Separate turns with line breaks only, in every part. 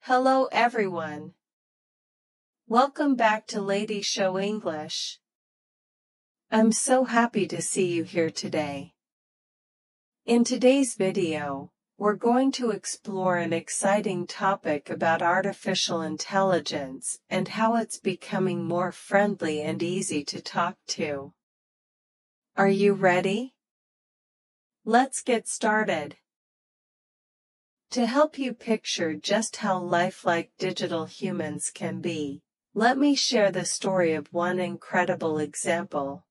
Hello everyone. Welcome back to Lady Show English. I'm so happy to see you here today. In today's video, we're going to explore an exciting topic about artificial intelligence and how it's becoming more friendly and easy to talk to. Are you ready? Let's get started. To help you picture just how lifelike digital humans can be, let me share the story of one incredible example.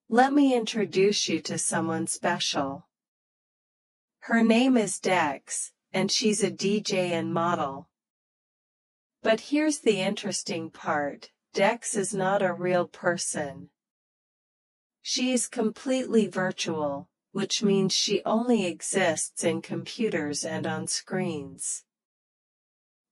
Let me introduce you to someone special. Her name is Dex, and she's a DJ and model. But here's the interesting part: Dex is not a real person. She is completely virtual, which means she only exists in computers and on screens.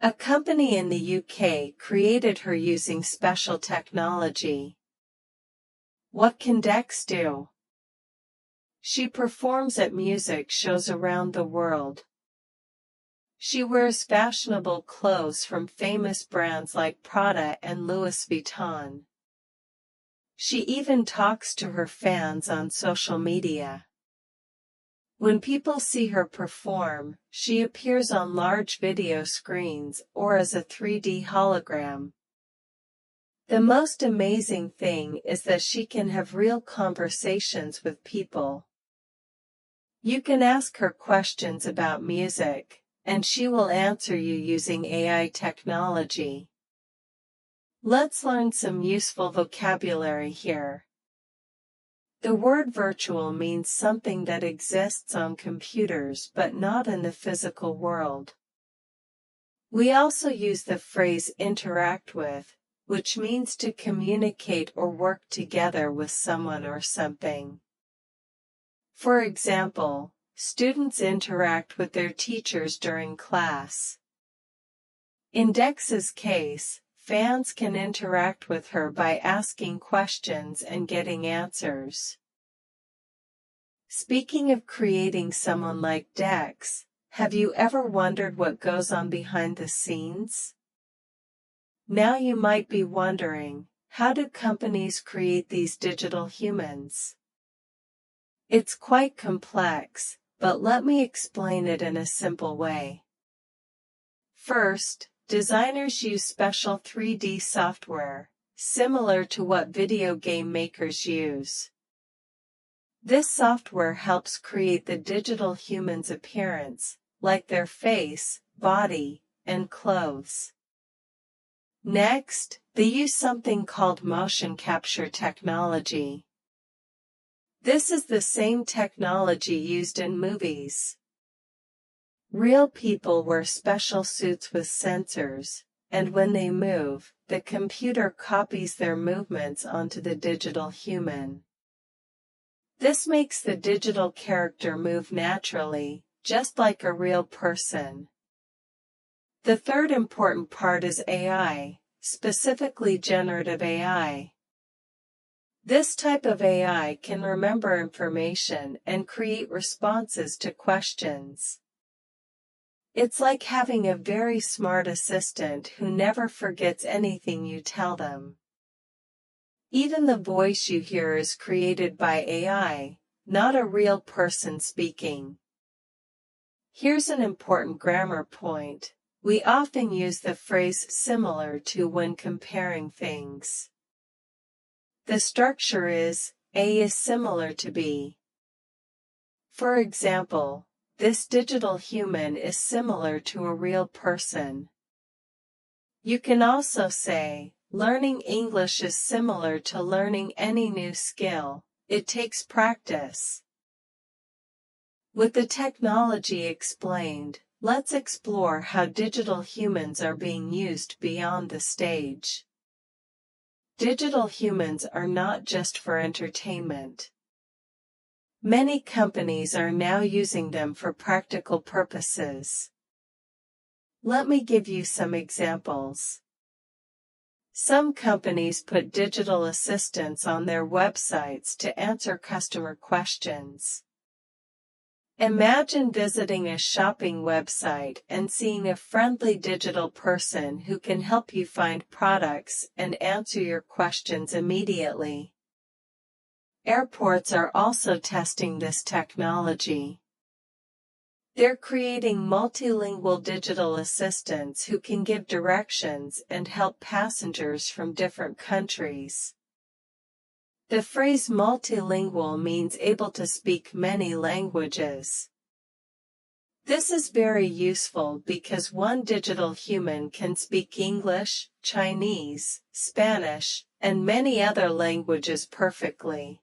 A company in the UK created her using special technology. What can Dex do? She performs at music shows around the world. She wears fashionable clothes from famous brands like Prada and Louis Vuitton. She even talks to her fans on social media. When people see her perform, she appears on large video screens or as a 3D hologram. The most amazing thing is that she can have real conversations with people. You can ask her questions about music, and she will answer you using AI technology. Let's learn some useful vocabulary here. The word virtual means something that exists on computers but not in the physical world. We also use the phrase interact with, which means to communicate or work together with someone or something. For example, students interact with their teachers during class. In Dex's case, fans can interact with her by asking questions and getting answers. Speaking of creating someone like Dex, have you ever wondered what goes on behind the scenes? Now you might be wondering, how do companies create these digital humans? It's quite complex, but let me explain it in a simple way. First, designers use special 3D software, similar to what video game makers use. This software helps create the digital human's appearance, like their face, body, and clothes. Next, they use something called motion capture technology. This is the same technology used in movies. Real people wear special suits with sensors, and when they move, the computer copies their movements onto the digital human. This makes the digital character move naturally, just like a real person. The third important part is AI, specifically generative AI. This type of AI can remember information and create responses to questions. It's like having a very smart assistant who never forgets anything you tell them. Even the voice you hear is created by AI, not a real person speaking. Here's an important grammar point. We often use the phrase similar to when comparing things. The structure is, A is similar to B. For example, this digital human is similar to a real person. You can also say, learning English is similar to learning any new skill. It takes practice. With the technology explained, let's explore how digital humans are being used beyond the stage. Digital humans are not just for entertainment. Many companies are now using them for practical purposes. Let me give you some examples. Some companies put digital assistants on their websites to answer customer questions. Imagine visiting a shopping website and seeing a friendly digital person who can help you find products and answer your questions immediately. Airports are also testing this technology. They're creating multilingual digital assistants who can give directions and help passengers from different countries. The phrase multilingual means able to speak many languages. This is very useful because one digital human can speak English, Chinese, Spanish, and many other languages perfectly.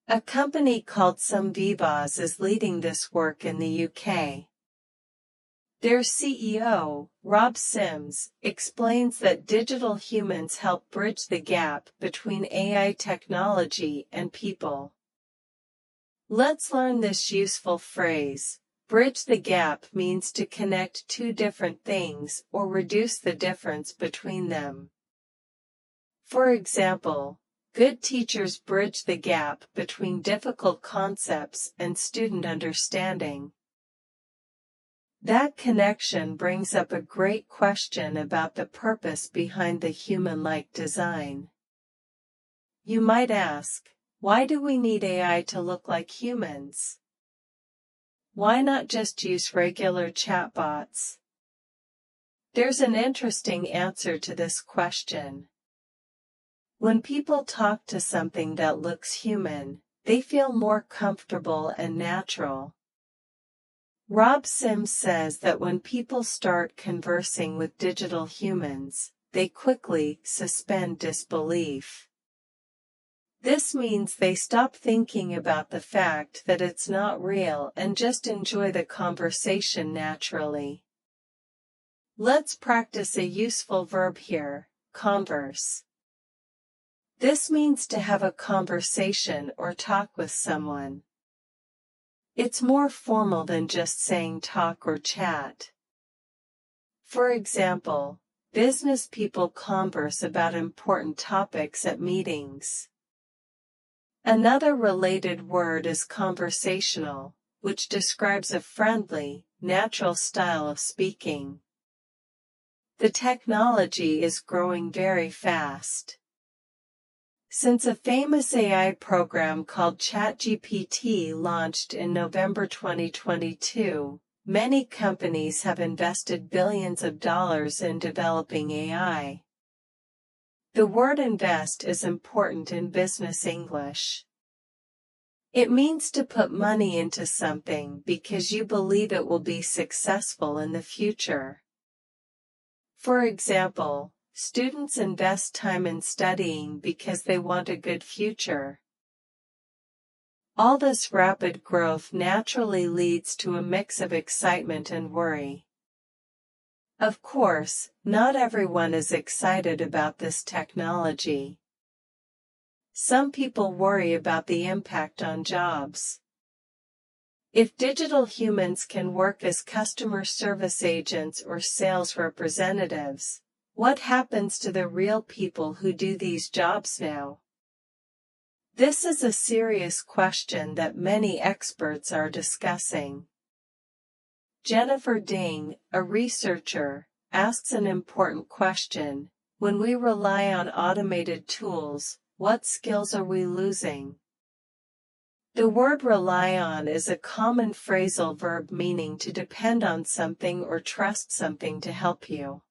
A company called Some Vivas is leading this work in the UK. Their CEO, Rob Sims, explains that digital humans help bridge the gap between AI technology and people. Let's learn this useful phrase. Bridge the gap means to connect two different things or reduce the difference between them. For example, good teachers bridge the gap between difficult concepts and student understanding. That connection brings up a great question about the purpose behind the human-like design. You might ask, why do we need AI to look like humans? Why not just use regular chatbots? There's an interesting answer to this question. When people talk to something that looks human, they feel more comfortable and natural. Rob Sims says that when people start conversing with digital humans, they quickly suspend disbelief. This means they stop thinking about the fact that it's not real and just enjoy the conversation naturally. Let's practice a useful verb here, converse. This means to have a conversation or talk with someone. It's more formal than just saying talk or chat. For example, business people converse about important topics at meetings. Another related word is conversational, which describes a friendly, natural style of speaking. The technology is growing very fast. Since a famous AI program called ChatGPT launched in November 2022, many companies have invested billions of dollars in developing AI. The word invest is important in business English. It means to put money into something because you believe it will be successful in the future. For example, students invest time in studying because they want a good future. All this rapid growth naturally leads to a mix of excitement and worry. Of course, not everyone is excited about this technology. Some people worry about the impact on jobs. If digital humans can work as customer service agents or sales representatives, what happens to the real people who do these jobs now? This is a serious question that many experts are discussing. Jennifer Ding, a researcher, asks an important question. When we rely on automated tools, what skills are we losing? The word rely on is a common phrasal verb meaning to depend on something or trust something to help you.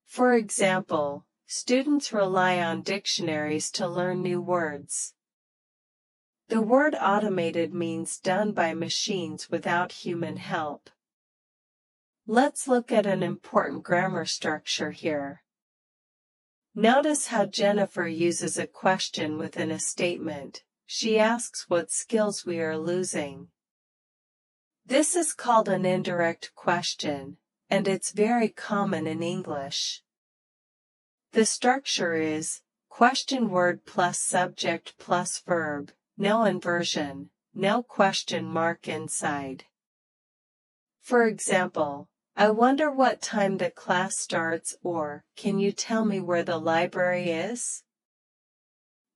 For example, students rely on dictionaries to learn new words. The word automated means done by machines without human help. Let's look at an important grammar structure here. Notice how Jennifer uses a question within a statement. She asks what skills we are losing. This is called an indirect question, and it's very common in English. The structure is question word plus subject plus verb, no inversion, no question mark inside. For example, I wonder what time the class starts, or can you tell me where the library is?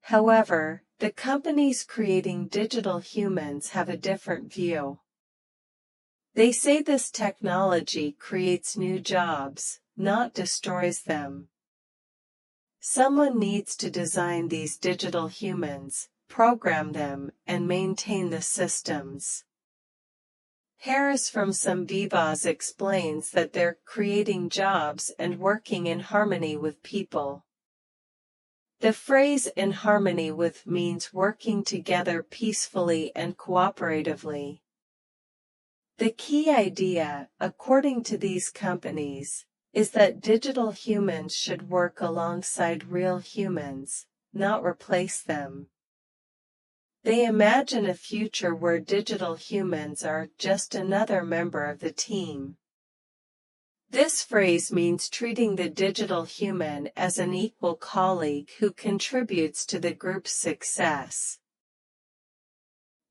However, The companies creating digital humans have a different view. They say this technology creates new jobs, not destroys them. Someone needs to design these digital humans, program them, and maintain the systems. Harris from Some Vivas explains that they're creating jobs and working in harmony with people. The phrase "in harmony with" means working together peacefully and cooperatively. The key idea, according to these companies, is that digital humans should work alongside real humans, not replace them. They imagine a future where digital humans are just another member of the team. This phrase means treating the digital human as an equal colleague who contributes to the group's success.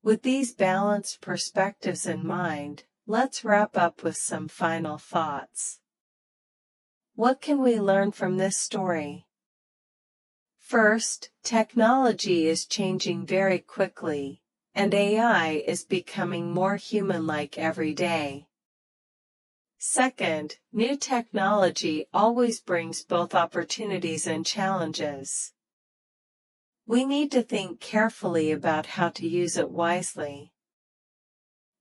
With these balanced perspectives in mind, let's wrap up with some final thoughts. What can we learn from this story? First, technology is changing very quickly, and AI is becoming more human-like every day. Second, new technology always brings both opportunities and challenges. We need to think carefully about how to use it wisely.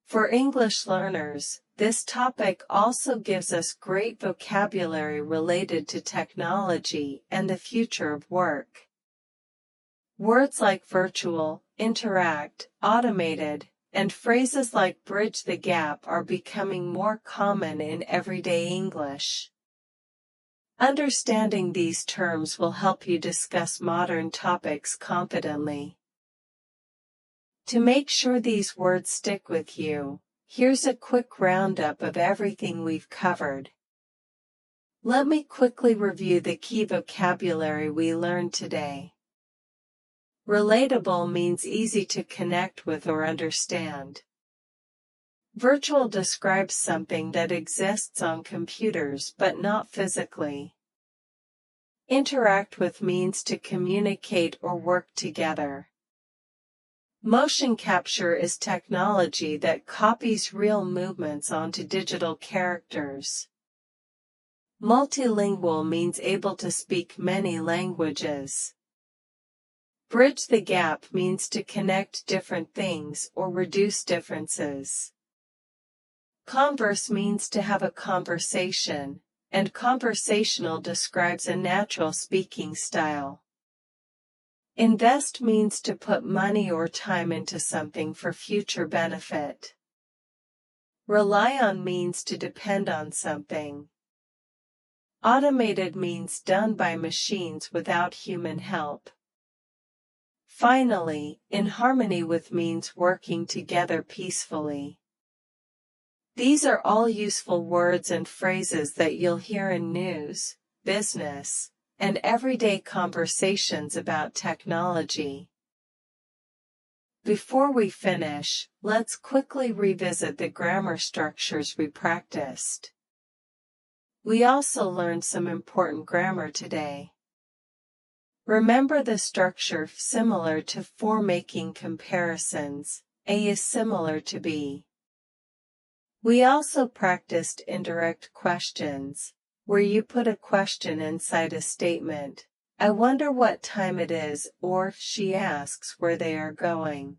For English learners, this topic also gives us great vocabulary related to technology and the future of work. Words like virtual, interact, automated, and phrases like bridge the gap are becoming more common in everyday English. Understanding these terms will help you discuss modern topics confidently. To make sure these words stick with you, here's a quick roundup of everything we've covered. Let me quickly review the key vocabulary we learned today. Relatable means easy to connect with or understand. Virtual describes something that exists on computers but not physically. Interact with means to communicate or work together. Motion capture is technology that copies real movements onto digital characters. Multilingual means able to speak many languages. Bridge the gap means to connect different things or reduce differences. Converse means to have a conversation, and conversational describes a natural speaking style. Invest means to put money or time into something for future benefit. Rely on means to depend on something. Automated means done by machines without human help. Finally, in harmony with means working together peacefully. These are all useful words and phrases that you'll hear in news, business, and everyday conversations about technology. Before we finish, let's quickly revisit the grammar structures we practiced. We also learned some important grammar today. Remember the structure similar to for making comparisons. A is similar to B. We also practiced indirect questions, where you put a question inside a statement. I wonder what time it is, or she asks where they are going.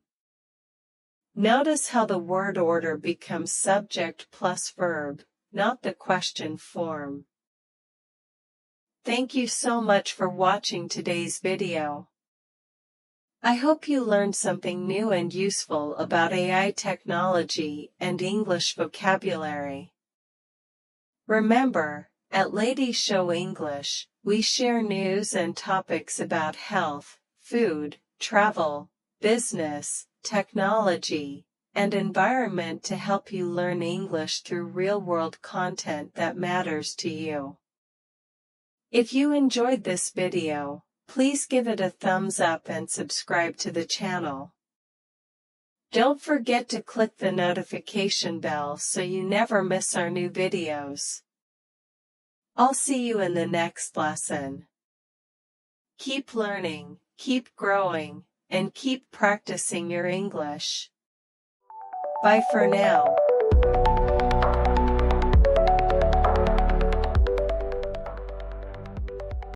Notice how the word order becomes subject plus verb, not the question form. Thank you so much for watching today's video. I hope you learned something new and useful about AI technology and English vocabulary. Remember, at Ladies Show English, we share news and topics about health, food, travel, business, technology, and environment to help you learn English through real-world content that matters to you. If you enjoyed this video, please give it a thumbs up and subscribe to the channel. Don't forget to click the notification bell so you never miss our new videos. I'll see you in the next lesson. Keep learning, keep growing, and keep practicing your English. Bye for now.